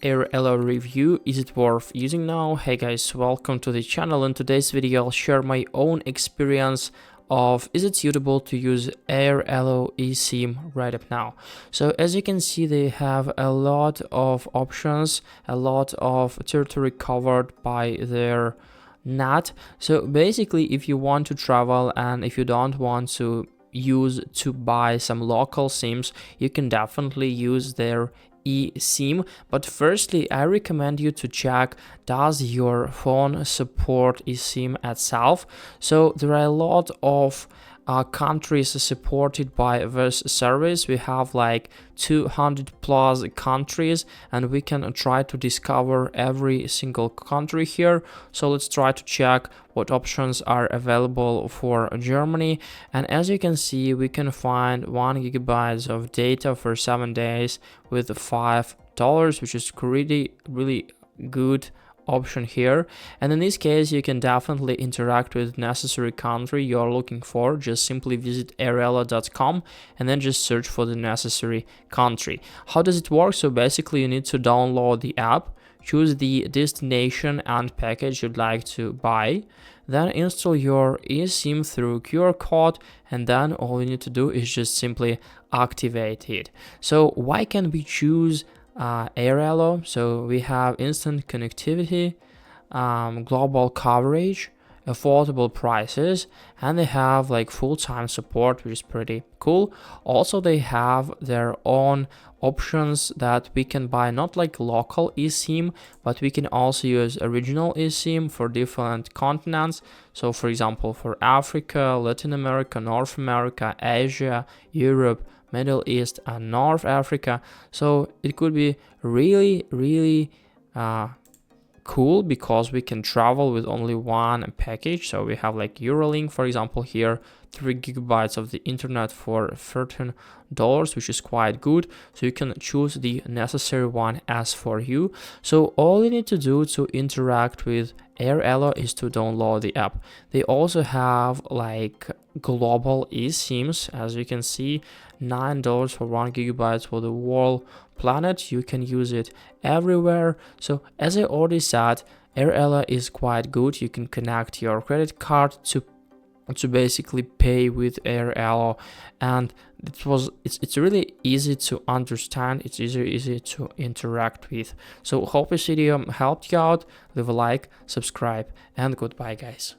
Airalo review. Is it worth using now? Hey guys, welcome to the channel. In today's video I'll share my own experience of is it suitable to use Airalo ESim right up now. So as you can see, they have a lot of options, a lot of territory covered by their net. So basically, if you want to travel and if you don't want to buy some local sims, you can definitely use their eSIM. But firstly, I recommend you to check, does your phone support eSIM itself? So there are a lot of countries supported by this service. We have like 200 plus countries, and we can try to discover every single country here. So let's try to check what options are available for Germany. And as you can see, we can find 1 GB of data for 7 days with $5, which is really good option here. And in this case, you can definitely interact with necessary country you're looking for. Just simply visit airalo.com and then just search for the necessary country. How does it work? So basically, you need to download the app, choose the destination and package you'd like to buy, then install your eSIM through QR code, and then all you need to do is just simply activate it. So why can we choose Airalo? So we have instant connectivity, global coverage, affordable prices, and they have like full-time support, which is pretty cool. Also, they have their own options that we can buy, not like local eSIM, but we can also use original eSIM for different continents. So for example, for Africa, Latin America, North America, Asia, Europe, Middle East, and North Africa. So it could be really cool because we can travel with only one package. So we have like Eurolink, for example, here 3 GB of the internet for $13, which is quite good. So you can choose the necessary one as for you. So all you need to do to interact with Airalo is to download the app. They also have like global eSIMs, as you can see, $9 for 1 GB for the whole planet. You can use it everywhere. So as I already said, Airalo is quite good. You can connect your credit card to basically pay with Airalo, and it's really easy to understand. It's easy to interact with. So hope this video helped you out. Leave a like, subscribe, and goodbye guys.